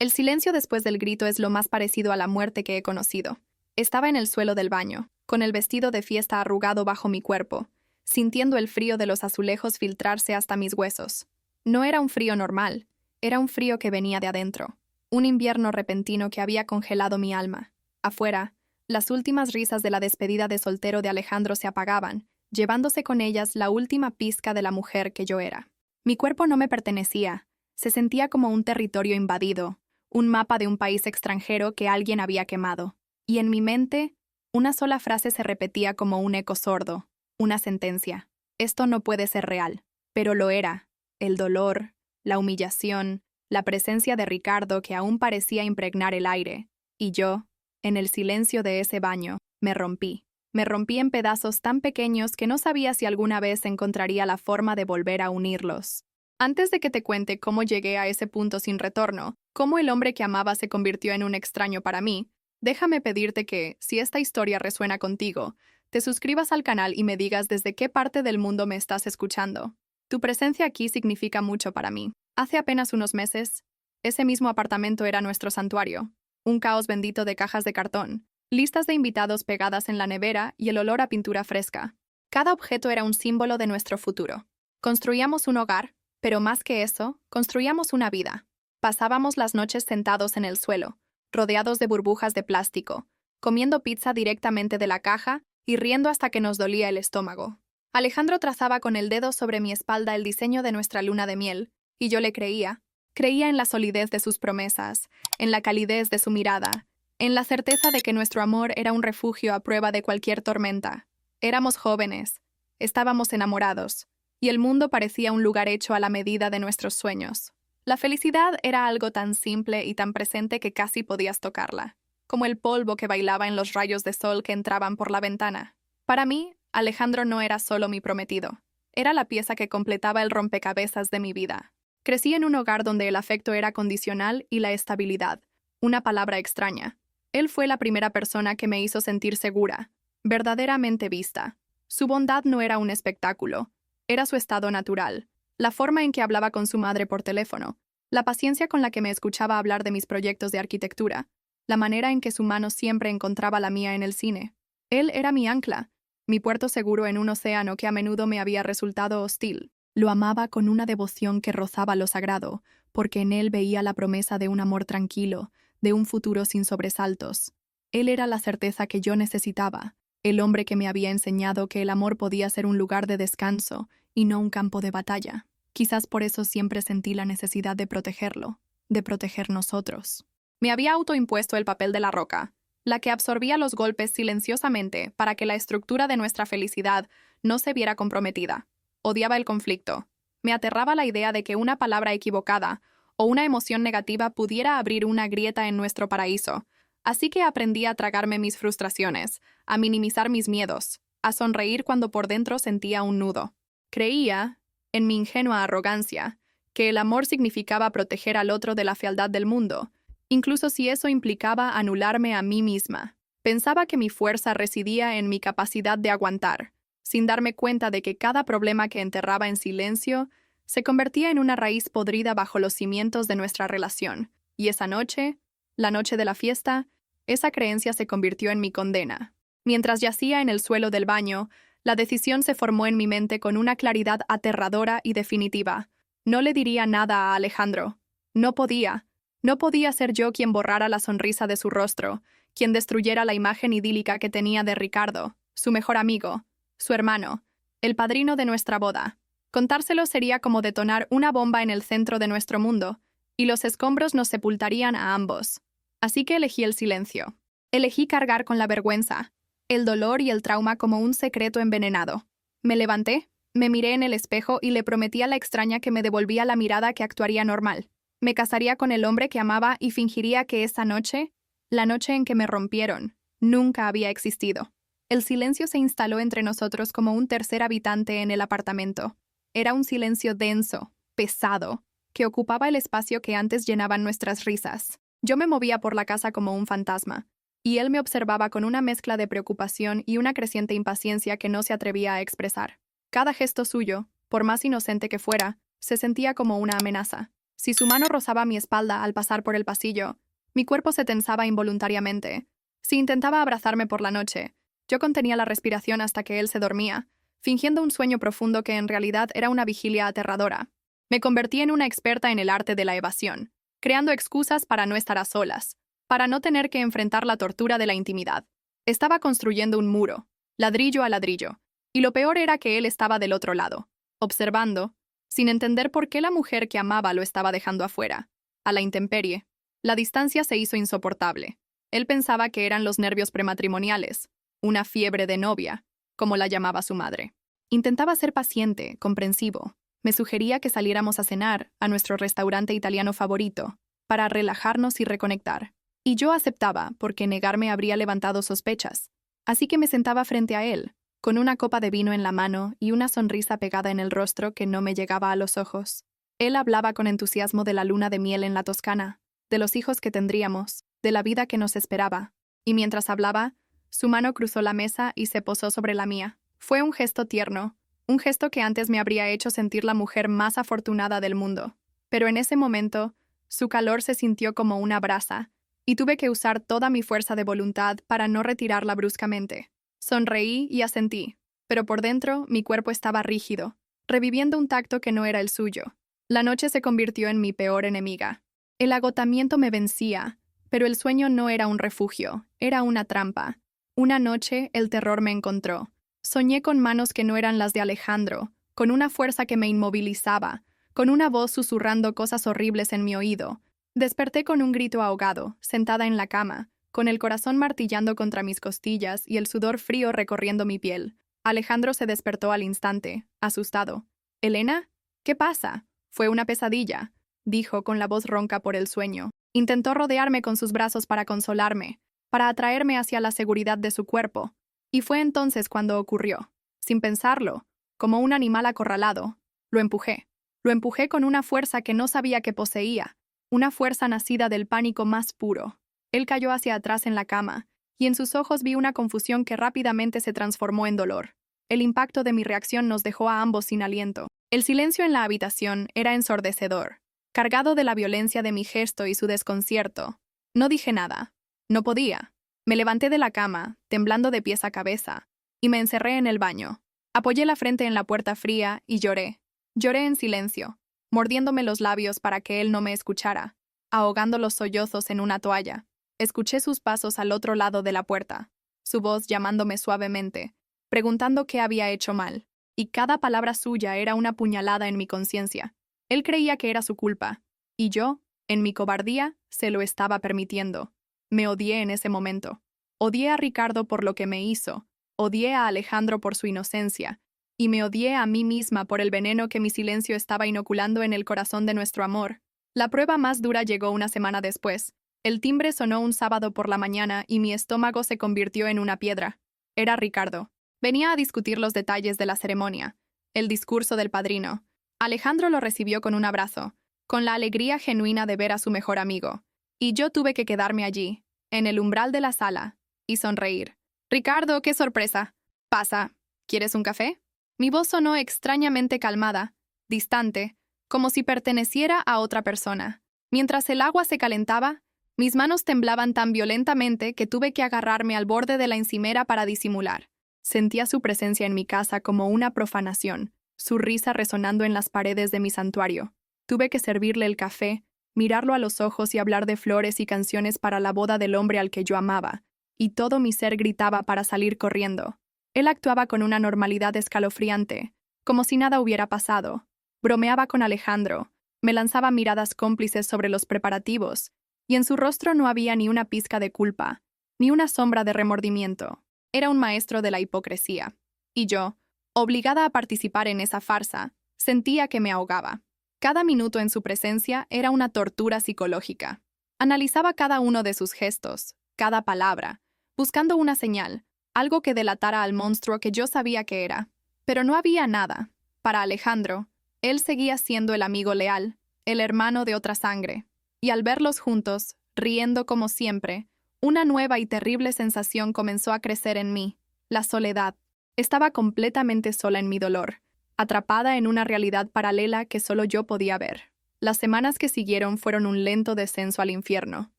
El silencio después del grito es lo más parecido a la muerte que he conocido. Estaba en el suelo del baño, con el vestido de fiesta arrugado bajo mi cuerpo, sintiendo el frío de los azulejos filtrarse hasta mis huesos. No era un frío normal, era un frío que venía de adentro, un invierno repentino que había congelado mi alma. Afuera, las últimas risas de la despedida de soltero de Alejandro se apagaban, llevándose con ellas la última pizca de la mujer que yo era. Mi cuerpo no me pertenecía, se sentía como un territorio invadido, un mapa de un país extranjero que alguien había quemado. Y en mi mente, una sola frase se repetía como un eco sordo, una sentencia. Esto no puede ser real. Pero lo era. El dolor, la humillación, la presencia de Ricardo que aún parecía impregnar el aire. Y yo, en el silencio de ese baño, me rompí. Me rompí en pedazos tan pequeños que no sabía si alguna vez encontraría la forma de volver a unirlos. Antes de que te cuente cómo llegué a ese punto sin retorno, cómo el hombre que amaba se convirtió en un extraño para mí, déjame pedirte que, si esta historia resuena contigo, te suscribas al canal y me digas desde qué parte del mundo me estás escuchando. Tu presencia aquí significa mucho para mí. Hace apenas unos meses, ese mismo apartamento era nuestro santuario, un caos bendito de cajas de cartón, listas de invitados pegadas en la nevera y el olor a pintura fresca. Cada objeto era un símbolo de nuestro futuro. Construíamos un hogar, pero más que eso, construíamos una vida. Pasábamos las noches sentados en el suelo, rodeados de burbujas de plástico, comiendo pizza directamente de la caja y riendo hasta que nos dolía el estómago. Alejandro trazaba con el dedo sobre mi espalda el diseño de nuestra luna de miel, y yo le creía. Creía en la solidez de sus promesas, en la calidez de su mirada, en la certeza de que nuestro amor era un refugio a prueba de cualquier tormenta. Éramos jóvenes, estábamos enamorados, y el mundo parecía un lugar hecho a la medida de nuestros sueños. La felicidad era algo tan simple y tan presente que casi podías tocarla, como el polvo que bailaba en los rayos de sol que entraban por la ventana. Para mí, Alejandro no era solo mi prometido, era la pieza que completaba el rompecabezas de mi vida. Crecí en un hogar donde el afecto era condicional y la estabilidad, una palabra extraña. Él fue la primera persona que me hizo sentir segura, verdaderamente vista. Su bondad no era un espectáculo, era su estado natural, la forma en que hablaba con su madre por teléfono, la paciencia con la que me escuchaba hablar de mis proyectos de arquitectura, la manera en que su mano siempre encontraba la mía en el cine. Él era mi ancla, mi puerto seguro en un océano que a menudo me había resultado hostil. Lo amaba con una devoción que rozaba lo sagrado, porque en él veía la promesa de un amor tranquilo, de un futuro sin sobresaltos. Él era la certeza que yo necesitaba, el hombre que me había enseñado que el amor podía ser un lugar de descanso y no un campo de batalla. Quizás por eso siempre sentí la necesidad de protegerlo, de proteger nosotros. Me había autoimpuesto el papel de la roca, la que absorbía los golpes silenciosamente para que la estructura de nuestra felicidad no se viera comprometida. Odiaba el conflicto. Me aterraba la idea de que una palabra equivocada o una emoción negativa pudiera abrir una grieta en nuestro paraíso. Así que aprendí a tragarme mis frustraciones, a minimizar mis miedos, a sonreír cuando por dentro sentía un nudo. Creía, en mi ingenua arrogancia, que el amor significaba proteger al otro de la fealdad del mundo, incluso si eso implicaba anularme a mí misma. Pensaba que mi fuerza residía en mi capacidad de aguantar, sin darme cuenta de que cada problema que enterraba en silencio se convertía en una raíz podrida bajo los cimientos de nuestra relación. Y esa noche, la noche de la fiesta, esa creencia se convirtió en mi condena. Mientras yacía en el suelo del baño, la decisión se formó en mi mente con una claridad aterradora y definitiva. No le diría nada a Alejandro. No podía. No podía ser yo quien borrara la sonrisa de su rostro, quien destruyera la imagen idílica que tenía de Ricardo, su mejor amigo, su hermano, el padrino de nuestra boda. Contárselo sería como detonar una bomba en el centro de nuestro mundo, y los escombros nos sepultarían a ambos. Así que elegí el silencio. Elegí cargar con la vergüenza, el dolor y el trauma como un secreto envenenado. Me levanté, me miré en el espejo y le prometí a la extraña que me devolvía la mirada que actuaría normal. Me casaría con el hombre que amaba y fingiría que esa noche, la noche en que me rompieron, nunca había existido. El silencio se instaló entre nosotros como un tercer habitante en el apartamento. Era un silencio denso, pesado, que ocupaba el espacio que antes llenaban nuestras risas. Yo me movía por la casa como un fantasma, y él me observaba con una mezcla de preocupación y una creciente impaciencia que no se atrevía a expresar. Cada gesto suyo, por más inocente que fuera, se sentía como una amenaza. Si su mano rozaba mi espalda al pasar por el pasillo, mi cuerpo se tensaba involuntariamente. Si intentaba abrazarme por la noche, yo contenía la respiración hasta que él se dormía, fingiendo un sueño profundo que en realidad era una vigilia aterradora. Me convertí en una experta en el arte de la evasión, creando excusas para no estar a solas, para no tener que enfrentar la tortura de la intimidad. Estaba construyendo un muro, ladrillo a ladrillo, y lo peor era que él estaba del otro lado, observando, sin entender por qué la mujer que amaba lo estaba dejando afuera, a la intemperie. La distancia se hizo insoportable. Él pensaba que eran los nervios prematrimoniales, una fiebre de novia, como la llamaba su madre. Intentaba ser paciente, comprensivo. Me sugería que saliéramos a cenar a nuestro restaurante italiano favorito, para relajarnos y reconectar. Y yo aceptaba, porque negarme habría levantado sospechas. Así que me sentaba frente a él, con una copa de vino en la mano y una sonrisa pegada en el rostro que no me llegaba a los ojos. Él hablaba con entusiasmo de la luna de miel en la Toscana, de los hijos que tendríamos, de la vida que nos esperaba. Y mientras hablaba, su mano cruzó la mesa y se posó sobre la mía. Fue un gesto tierno, un gesto que antes me habría hecho sentir la mujer más afortunada del mundo. Pero en ese momento, su calor se sintió como una brasa, y tuve que usar toda mi fuerza de voluntad para no retirarla bruscamente. Sonreí y asentí, pero por dentro mi cuerpo estaba rígido, reviviendo un tacto que no era el suyo. La noche se convirtió en mi peor enemiga. El agotamiento me vencía, pero el sueño no era un refugio, era una trampa. Una noche el terror me encontró. Soñé con manos que no eran las de Alejandro, con una fuerza que me inmovilizaba, con una voz susurrando cosas horribles en mi oído. Desperté con un grito ahogado, sentada en la cama, con el corazón martillando contra mis costillas y el sudor frío recorriendo mi piel. Alejandro se despertó al instante, asustado. «¿Elena? ¿Qué pasa?» «Fue una pesadilla», dijo con la voz ronca por el sueño. Intentó rodearme con sus brazos para consolarme, para atraerme hacia la seguridad de su cuerpo. Y fue entonces cuando ocurrió. Sin pensarlo, como un animal acorralado, lo empujé. Lo empujé con una fuerza que no sabía que poseía, una fuerza nacida del pánico más puro. Él cayó hacia atrás en la cama, y en sus ojos vi una confusión que rápidamente se transformó en dolor. El impacto de mi reacción nos dejó a ambos sin aliento. El silencio en la habitación era ensordecedor, cargado de la violencia de mi gesto y su desconcierto. No dije nada. No podía. Me levanté de la cama, temblando de pies a cabeza, y me encerré en el baño. Apoyé la frente en la puerta fría y lloré. Lloré en silencio, mordiéndome los labios para que él no me escuchara, ahogando los sollozos en una toalla. Escuché sus pasos al otro lado de la puerta, su voz llamándome suavemente, preguntando qué había hecho mal, y cada palabra suya era una puñalada en mi conciencia. Él creía que era su culpa, y yo, en mi cobardía, se lo estaba permitiendo. Me odié en ese momento. Odié a Ricardo por lo que me hizo, odié a Alejandro por su inocencia, y me odié a mí misma por el veneno que mi silencio estaba inoculando en el corazón de nuestro amor. La prueba más dura llegó una semana después. El timbre sonó un sábado por la mañana y mi estómago se convirtió en una piedra. Era Ricardo. Venía a discutir los detalles de la ceremonia, el discurso del padrino. Alejandro lo recibió con un abrazo, con la alegría genuina de ver a su mejor amigo. Y yo tuve que quedarme allí, en el umbral de la sala, y sonreír. «Ricardo, qué sorpresa. Pasa. ¿Quieres un café?» Mi voz sonó extrañamente calmada, distante, como si perteneciera a otra persona. Mientras el agua se calentaba, mis manos temblaban tan violentamente que tuve que agarrarme al borde de la encimera para disimular. Sentía su presencia en mi casa como una profanación, su risa resonando en las paredes de mi santuario. Tuve que servirle el café, mirarlo a los ojos y hablar de flores y canciones para la boda del hombre al que yo amaba, y todo mi ser gritaba para salir corriendo. Él actuaba con una normalidad escalofriante, como si nada hubiera pasado. Bromeaba con Alejandro, me lanzaba miradas cómplices sobre los preparativos, y en su rostro no había ni una pizca de culpa, ni una sombra de remordimiento. Era un maestro de la hipocresía. Y yo, obligada a participar en esa farsa, sentía que me ahogaba. Cada minuto en su presencia era una tortura psicológica. Analizaba cada uno de sus gestos, cada palabra, buscando una señal, algo que delatara al monstruo que yo sabía que era. Pero no había nada. Para Alejandro, él seguía siendo el amigo leal, el hermano de otra sangre. Y al verlos juntos, riendo como siempre, una nueva y terrible sensación comenzó a crecer en mí: la soledad. Estaba completamente sola en mi dolor, atrapada en una realidad paralela que solo yo podía ver. Las semanas que siguieron fueron un lento descenso al infierno.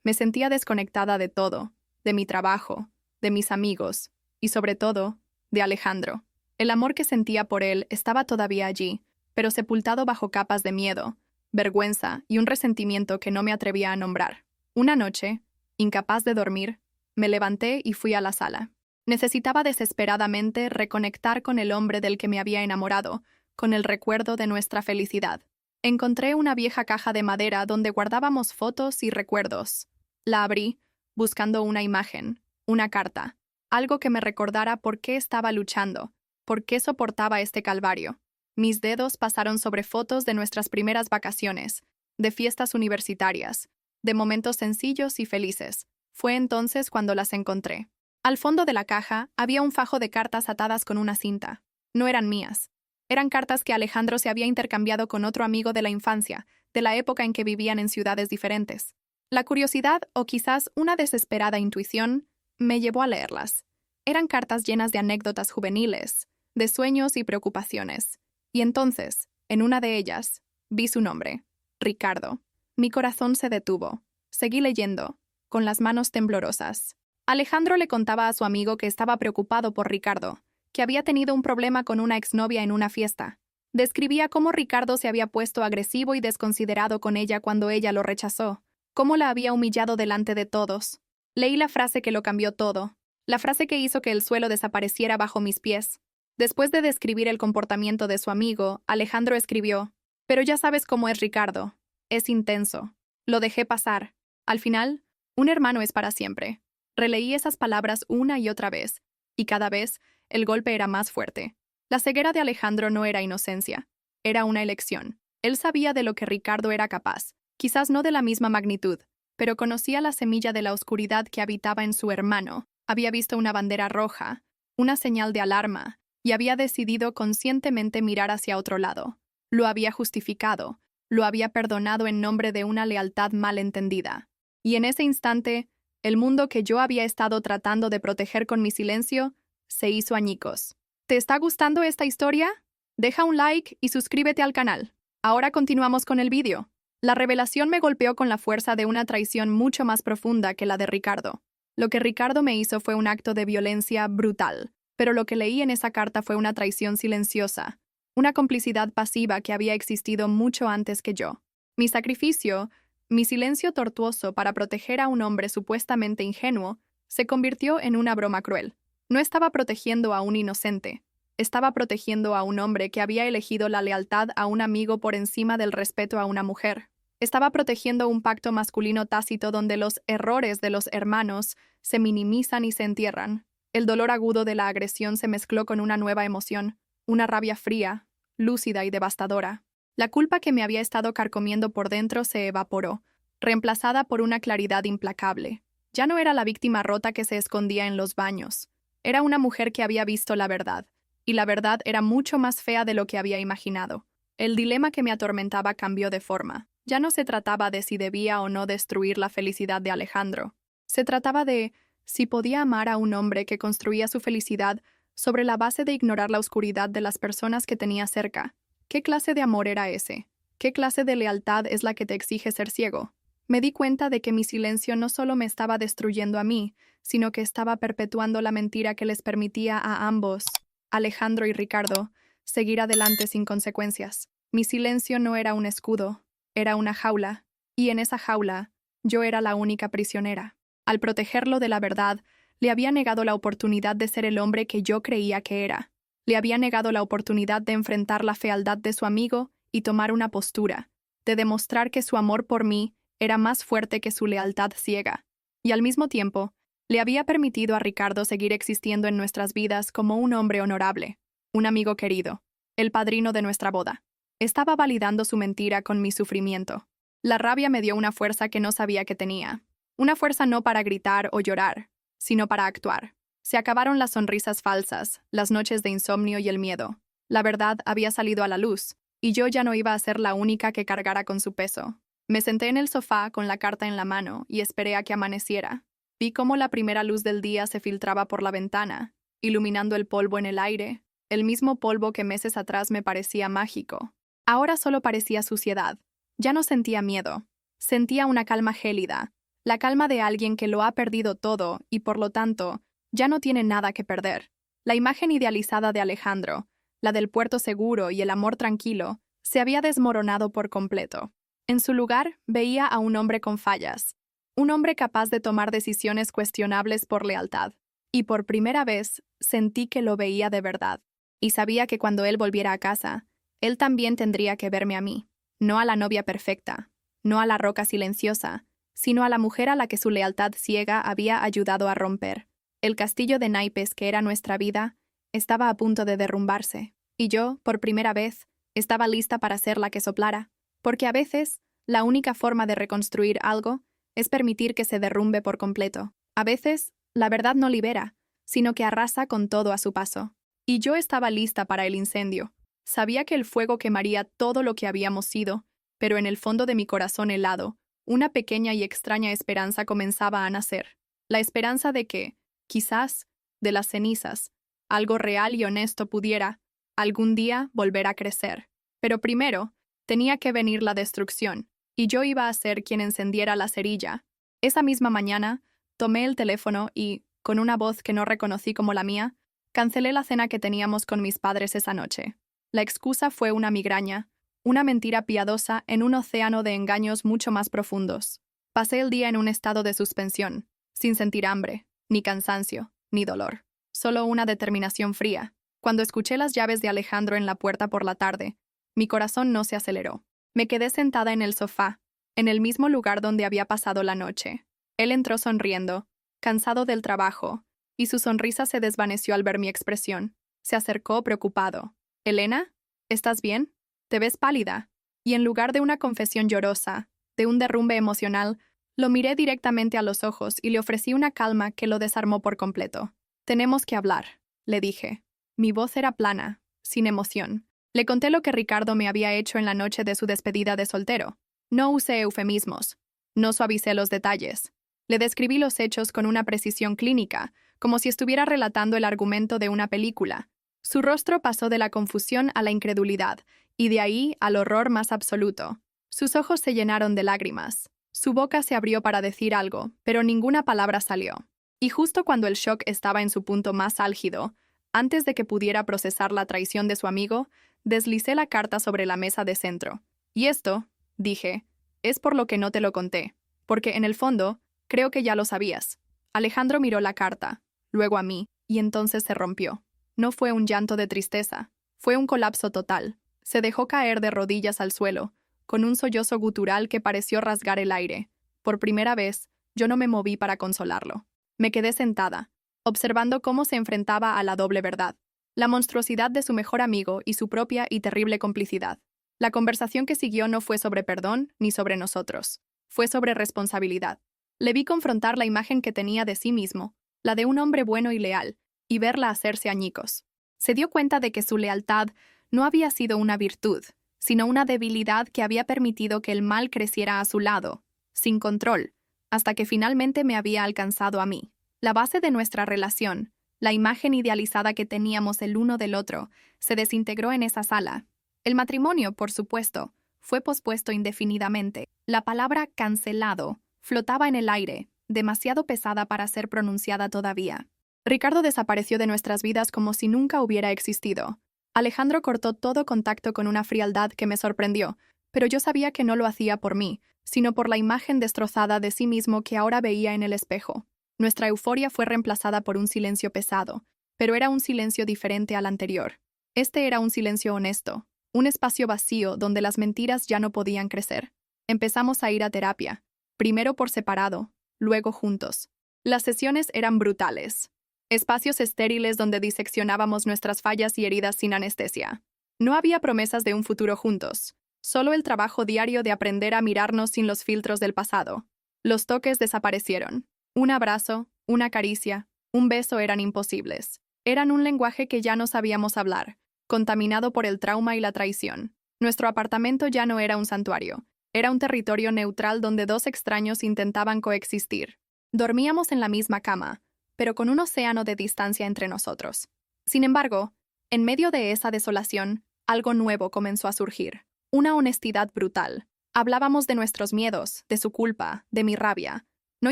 Me sentía desconectada de todo, de mi trabajo, de mis amigos, y sobre todo, de Alejandro. El amor que sentía por él estaba todavía allí, pero sepultado bajo capas de miedo, vergüenza y un resentimiento que no me atrevía a nombrar. Una noche, incapaz de dormir, me levanté y fui a la sala. Necesitaba desesperadamente reconectar con el hombre del que me había enamorado, con el recuerdo de nuestra felicidad. Encontré una vieja caja de madera donde guardábamos fotos y recuerdos. La abrí, buscando una imagen, una carta, algo que me recordara por qué estaba luchando, por qué soportaba este calvario. Mis dedos pasaron sobre fotos de nuestras primeras vacaciones, de fiestas universitarias, de momentos sencillos y felices. Fue entonces cuando las encontré. Al fondo de la caja había un fajo de cartas atadas con una cinta. No eran mías. Eran cartas que Alejandro se había intercambiado con otro amigo de la infancia, de la época en que vivían en ciudades diferentes. La curiosidad, o quizás una desesperada intuición, me llevó a leerlas. Eran cartas llenas de anécdotas juveniles, de sueños y preocupaciones. Y entonces, en una de ellas, vi su nombre, Ricardo. Mi corazón se detuvo. Seguí leyendo, con las manos temblorosas. Alejandro le contaba a su amigo que estaba preocupado por Ricardo, que había tenido un problema con una exnovia en una fiesta. Describía cómo Ricardo se había puesto agresivo y desconsiderado con ella cuando ella lo rechazó, cómo la había humillado delante de todos. Leí la frase que lo cambió todo, la frase que hizo que el suelo desapareciera bajo mis pies. Después de describir el comportamiento de su amigo, Alejandro escribió: «Pero ya sabes cómo es Ricardo. Es intenso. Lo dejé pasar. Al final, un hermano es para siempre». Releí esas palabras una y otra vez, y cada vez el golpe era más fuerte. La ceguera de Alejandro no era inocencia, era una elección. Él sabía de lo que Ricardo era capaz, quizás no de la misma magnitud, pero conocía la semilla de la oscuridad que habitaba en su hermano, había visto una bandera roja, una señal de alarma, y había decidido conscientemente mirar hacia otro lado. Lo había justificado, lo había perdonado en nombre de una lealtad mal entendida. Y en ese instante, el mundo que yo había estado tratando de proteger con mi silencio se hizo añicos. ¿Te está gustando esta historia? Deja un like y suscríbete al canal. Ahora continuamos con el vídeo. La revelación me golpeó con la fuerza de una traición mucho más profunda que la de Ricardo. Lo que Ricardo me hizo fue un acto de violencia brutal, pero lo que leí en esa carta fue una traición silenciosa, una complicidad pasiva que había existido mucho antes que yo. Mi sacrificio, mi silencio tortuoso para proteger a un hombre supuestamente ingenuo, se convirtió en una broma cruel. No estaba protegiendo a un inocente, estaba protegiendo a un hombre que había elegido la lealtad a un amigo por encima del respeto a una mujer. Estaba protegiendo un pacto masculino tácito donde los errores de los hermanos se minimizan y se entierran. El dolor agudo de la agresión se mezcló con una nueva emoción, una rabia fría, lúcida y devastadora. La culpa que me había estado carcomiendo por dentro se evaporó, reemplazada por una claridad implacable. Ya no era la víctima rota que se escondía en los baños. Era una mujer que había visto la verdad, y la verdad era mucho más fea de lo que había imaginado. El dilema que me atormentaba cambió de forma. Ya no se trataba de si debía o no destruir la felicidad de Alejandro. Se trataba de si podía amar a un hombre que construía su felicidad sobre la base de ignorar la oscuridad de las personas que tenía cerca. ¿Qué clase de amor era ese? ¿Qué clase de lealtad es la que te exige ser ciego? Me di cuenta de que mi silencio no solo me estaba destruyendo a mí, sino que estaba perpetuando la mentira que les permitía a ambos, Alejandro y Ricardo, seguir adelante sin consecuencias. Mi silencio no era un escudo, era una jaula, y en esa jaula yo era la única prisionera. Al protegerlo de la verdad, le había negado la oportunidad de ser el hombre que yo creía que era. Le había negado la oportunidad de enfrentar la fealdad de su amigo y tomar una postura, de demostrar que su amor por mí era más fuerte que su lealtad ciega. Y al mismo tiempo, le había permitido a Ricardo seguir existiendo en nuestras vidas como un hombre honorable, un amigo querido, el padrino de nuestra boda. Estaba validando su mentira con mi sufrimiento. La rabia me dio una fuerza que no sabía que tenía. Una fuerza no para gritar o llorar, sino para actuar. Se acabaron las sonrisas falsas, las noches de insomnio y el miedo. La verdad había salido a la luz, y yo ya no iba a ser la única que cargara con su peso. Me senté en el sofá con la carta en la mano y esperé a que amaneciera. Vi cómo la primera luz del día se filtraba por la ventana, iluminando el polvo en el aire, el mismo polvo que meses atrás me parecía mágico. Ahora solo parecía suciedad, Ya no sentía miedo. Sentía una calma gélida, la calma de alguien que lo ha perdido todo y, por lo tanto, ya no tiene nada que perder. La imagen idealizada de Alejandro, la del puerto seguro y el amor tranquilo, se había desmoronado por completo. En su lugar, veía a un hombre con fallas, un hombre capaz de tomar decisiones cuestionables por lealtad. Y por primera vez, sentí que lo veía de verdad. Y sabía que cuando él volviera a casa, él también tendría que verme a mí, no a la novia perfecta, no a la roca silenciosa, sino a la mujer a la que su lealtad ciega había ayudado a romper. El castillo de naipes que era nuestra vida estaba a punto de derrumbarse, y yo, por primera vez, estaba lista para ser la que soplara, porque a veces, la única forma de reconstruir algo es permitir que se derrumbe por completo. A veces, la verdad no libera, sino que arrasa con todo a su paso. Y yo estaba lista para el incendio. Sabía que el fuego quemaría todo lo que habíamos sido, pero en el fondo de mi corazón helado, una pequeña y extraña esperanza comenzaba a nacer. La esperanza de que, quizás, de las cenizas, algo real y honesto pudiera, algún día, volver a crecer. Pero primero, tenía que venir la destrucción, y yo iba a ser quien encendiera la cerilla. Esa misma mañana, tomé el teléfono y, con una voz que no reconocí como la mía, cancelé la cena que teníamos con mis padres esa noche. La excusa fue una migraña, una mentira piadosa en un océano de engaños mucho más profundos. Pasé el día en un estado de suspensión, sin sentir hambre, ni cansancio, ni dolor. Solo una determinación fría. Cuando escuché las llaves de Alejandro en la puerta por la tarde, mi corazón no se aceleró. Me quedé sentada en el sofá, en el mismo lugar donde había pasado la noche. Él entró sonriendo, cansado del trabajo, y su sonrisa se desvaneció al ver mi expresión. Se acercó preocupado. «¿Elena? ¿Estás bien? Te ves pálida». Y en lugar de una confesión llorosa, de un derrumbe emocional, lo miré directamente a los ojos y le ofrecí una calma que lo desarmó por completo. «Tenemos que hablar», le dije. Mi voz era plana, sin emoción. Le conté lo que Ricardo me había hecho en la noche de su despedida de soltero. No usé eufemismos. No suavicé los detalles. Le describí los hechos con una precisión clínica, como si estuviera relatando el argumento de una película. Su rostro pasó de la confusión a la incredulidad, y de ahí al horror más absoluto. Sus ojos se llenaron de lágrimas. Su boca se abrió para decir algo, pero ninguna palabra salió. Y justo cuando el shock estaba en su punto más álgido, antes de que pudiera procesar la traición de su amigo, deslicé la carta sobre la mesa de centro. Y esto, dije, es por lo que no te lo conté, porque en el fondo, creo que ya lo sabías. Alejandro miró la carta, luego a mí, y entonces se rompió. No fue un llanto de tristeza, fue un colapso total. Se dejó caer de rodillas al suelo, con un sollozo gutural que pareció rasgar el aire. Por primera vez, yo no me moví para consolarlo. Me quedé sentada, observando cómo se enfrentaba a la doble verdad, la monstruosidad de su mejor amigo y su propia y terrible complicidad. La conversación que siguió no fue sobre perdón ni sobre nosotros, fue sobre responsabilidad. Le vi confrontar la imagen que tenía de sí mismo, la de un hombre bueno y leal, y verla hacerse añicos. Se dio cuenta de que su lealtad no había sido una virtud, sino una debilidad que había permitido que el mal creciera a su lado, sin control, hasta que finalmente me había alcanzado a mí. La base de nuestra relación, la imagen idealizada que teníamos el uno del otro, se desintegró en esa sala. El matrimonio, por supuesto, fue pospuesto indefinidamente. La palabra cancelado flotaba en el aire, demasiado pesada para ser pronunciada todavía. Ricardo desapareció de nuestras vidas como si nunca hubiera existido. Alejandro cortó todo contacto con una frialdad que me sorprendió, pero yo sabía que no lo hacía por mí, sino por la imagen destrozada de sí mismo que ahora veía en el espejo. Nuestra euforia fue reemplazada por un silencio pesado, pero era un silencio diferente al anterior. Este era un silencio honesto, un espacio vacío donde las mentiras ya no podían crecer. Empezamos a ir a terapia, primero por separado, luego juntos. Las sesiones eran brutales. Espacios estériles donde diseccionábamos nuestras fallas y heridas sin anestesia. No había promesas de un futuro juntos, solo el trabajo diario de aprender a mirarnos sin los filtros del pasado. Los toques desaparecieron. Un abrazo, una caricia, un beso eran imposibles. Eran un lenguaje que ya no sabíamos hablar, contaminado por el trauma y la traición. Nuestro apartamento ya no era un santuario, era un territorio neutral donde dos extraños intentaban coexistir. Dormíamos en la misma cama, pero con un océano de distancia entre nosotros. Sin embargo, en medio de esa desolación, algo nuevo comenzó a surgir. Una honestidad brutal. Hablábamos de nuestros miedos, de su culpa, de mi rabia. No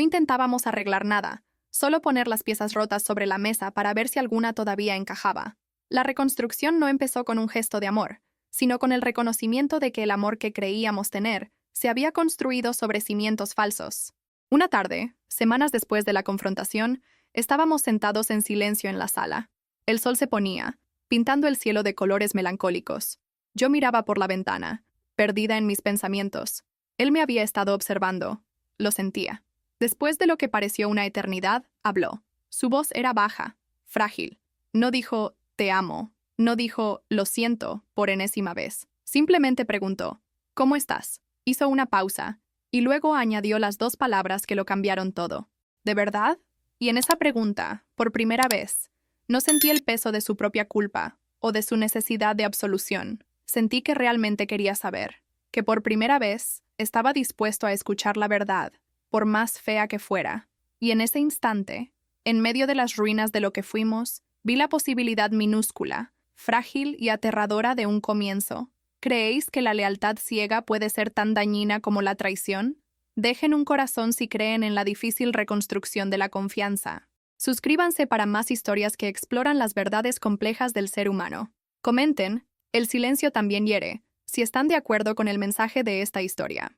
intentábamos arreglar nada, solo poner las piezas rotas sobre la mesa para ver si alguna todavía encajaba. La reconstrucción no empezó con un gesto de amor, sino con el reconocimiento de que el amor que creíamos tener se había construido sobre cimientos falsos. Una tarde, semanas después de la confrontación, estábamos sentados en silencio en la sala. El sol se ponía, pintando el cielo de colores melancólicos. Yo miraba por la ventana, perdida en mis pensamientos. Él me había estado observando. Lo sentía. Después de lo que pareció una eternidad, habló. Su voz era baja, frágil. No dijo, te amo. No dijo, lo siento, por enésima vez. Simplemente preguntó, ¿cómo estás? Hizo una pausa, y luego añadió las dos palabras que lo cambiaron todo. ¿De verdad? Y en esa pregunta, por primera vez, no sentí el peso de su propia culpa o de su necesidad de absolución. Sentí que realmente quería saber, que por primera vez estaba dispuesto a escuchar la verdad, por más fea que fuera. Y en ese instante, en medio de las ruinas de lo que fuimos, vi la posibilidad minúscula, frágil y aterradora de un comienzo. ¿Creéis que la lealtad ciega puede ser tan dañina como la traición? Dejen un corazón si creen en la difícil reconstrucción de la confianza. Suscríbanse para más historias que exploran las verdades complejas del ser humano. Comenten, el silencio también hiere, si están de acuerdo con el mensaje de esta historia.